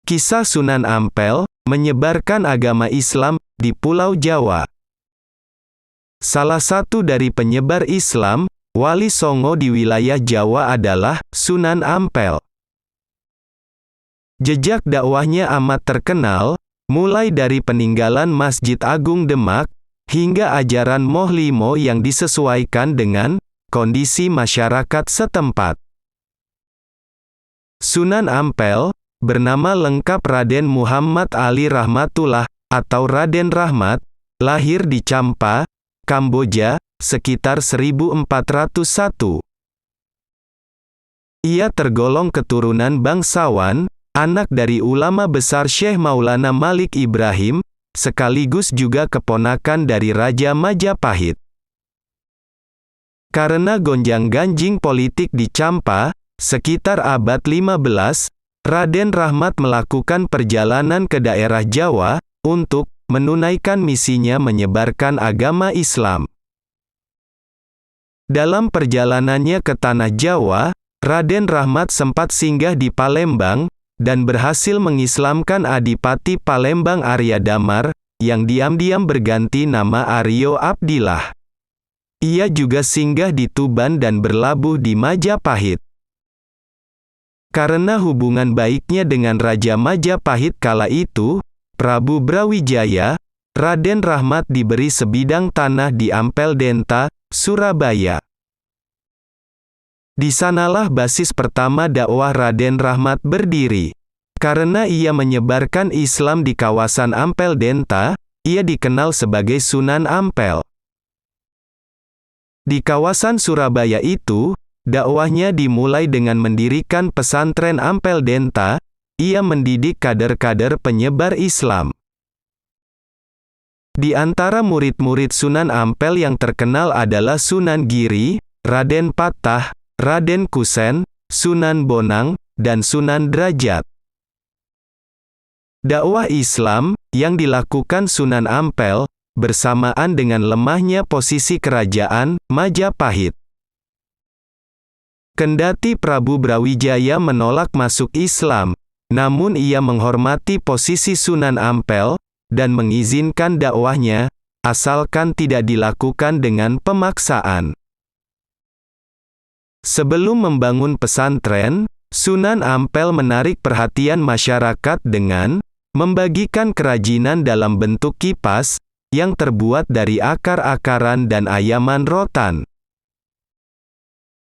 Kisah Sunan Ampel, menyebarkan agama Islam di Pulau Jawa. Salah satu dari penyebar Islam, Wali Songo di wilayah Jawa adalah Sunan Ampel. Jejak dakwahnya amat terkenal, mulai dari peninggalan Masjid Agung Demak, hingga ajaran Moh Limo yang disesuaikan dengan kondisi masyarakat setempat. Sunan Ampel, bernama lengkap Raden Muhammad Ali Rahmatullah, atau Raden Rahmat, lahir di Champa, Kamboja, sekitar 1401. Ia tergolong keturunan bangsawan, anak dari ulama besar Syekh Maulana Malik Ibrahim, sekaligus juga keponakan dari Raja Majapahit. Karena gonjang-ganjing politik di Champa, sekitar abad 15, Raden Rahmat melakukan perjalanan ke daerah Jawa, untuk menunaikan misinya menyebarkan agama Islam. Dalam perjalanannya ke Tanah Jawa, Raden Rahmat sempat singgah di Palembang, dan berhasil mengislamkan Adipati Palembang Arya Damar, yang diam-diam berganti nama Aryo Abdillah. Ia juga singgah di Tuban dan berlabuh di Majapahit. Karena hubungan baiknya dengan Raja Majapahit kala itu, Prabu Brawijaya, Raden Rahmat diberi sebidang tanah di Ampel Denta, Surabaya. Di sanalah basis pertama dakwah Raden Rahmat berdiri. Karena ia menyebarkan Islam di kawasan Ampel Denta, ia dikenal sebagai Sunan Ampel. Di kawasan Surabaya itu, dakwahnya dimulai dengan mendirikan pesantren Ampel Denta. Ia mendidik kader-kader penyebar Islam. Di antara murid-murid Sunan Ampel yang terkenal adalah Sunan Giri, Raden Patah, Raden Kusen, Sunan Bonang, dan Sunan Derajat. Dakwah Islam yang dilakukan Sunan Ampel bersamaan dengan lemahnya posisi kerajaan Majapahit. Kendati Prabu Brawijaya menolak masuk Islam, namun ia menghormati posisi Sunan Ampel dan mengizinkan dakwahnya, asalkan tidak dilakukan dengan pemaksaan. Sebelum membangun pesantren, Sunan Ampel menarik perhatian masyarakat dengan membagikan kerajinan dalam bentuk kipas, yang terbuat dari akar-akaran dan ayaman rotan.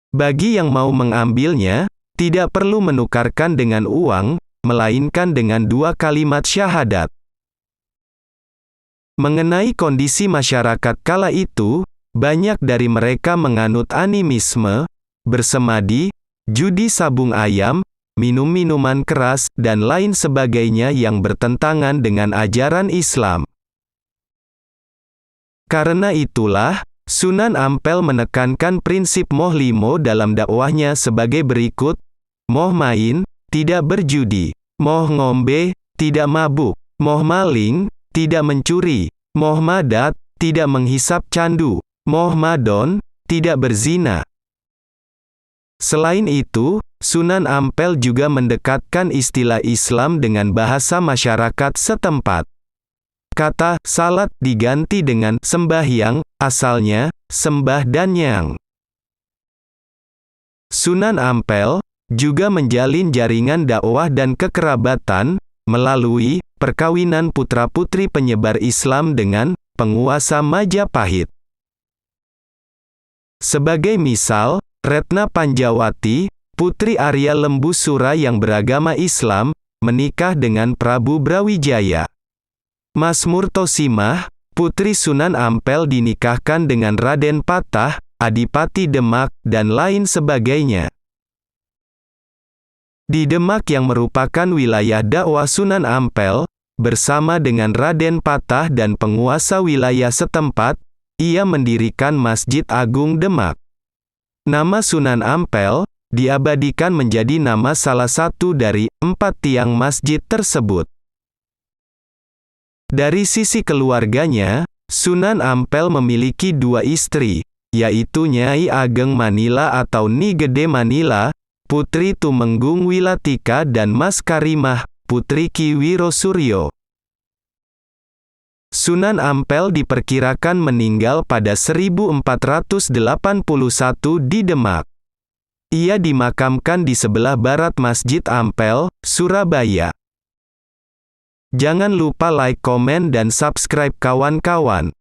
Bagi yang mau mengambilnya, tidak perlu menukarkan dengan uang, melainkan dengan 2 kalimat syahadat. Mengenai kondisi masyarakat kala itu, banyak dari mereka menganut animisme, bersemadi, judi sabung ayam, minum minuman keras, dan lain sebagainya yang bertentangan dengan ajaran Islam. Karena itulah, Sunan Ampel menekankan prinsip Moh Limo dalam dakwahnya sebagai berikut: moh main, tidak berjudi; moh ngombe, tidak mabuk; moh maling, tidak mencuri; moh madat, tidak menghisap candu; moh madon, tidak berzina. Selain itu, Sunan Ampel juga mendekatkan istilah Islam dengan bahasa masyarakat setempat. Kata salat diganti dengan sembahyang, asalnya sembah dan nyang. Sunan Ampel juga menjalin jaringan dakwah dan kekerabatan melalui perkawinan putra-putri penyebar Islam dengan penguasa Majapahit. Sebagai misal, Retna Panjawati, putri Arya Lembusura yang beragama Islam, menikah dengan Prabu Brawijaya. Masmur Tosimah, putri Sunan Ampel dinikahkan dengan Raden Patah, Adipati Demak, dan lain sebagainya. Di Demak yang merupakan wilayah dakwah Sunan Ampel, bersama dengan Raden Patah dan penguasa wilayah setempat, ia mendirikan Masjid Agung Demak. Nama Sunan Ampel diabadikan menjadi nama salah satu dari 4 tiang masjid tersebut. Dari sisi keluarganya, Sunan Ampel memiliki 2 istri, yaitu Nyai Ageng Manila atau Ni Gede Manila, Putri Tumenggung Wilatika dan Mas Karimah, Putri Ki Wirosuryo. Sunan Ampel diperkirakan meninggal pada 1481 di Demak. Ia dimakamkan di sebelah barat Masjid Ampel, Surabaya. Jangan lupa like, komen dan subscribe kawan-kawan.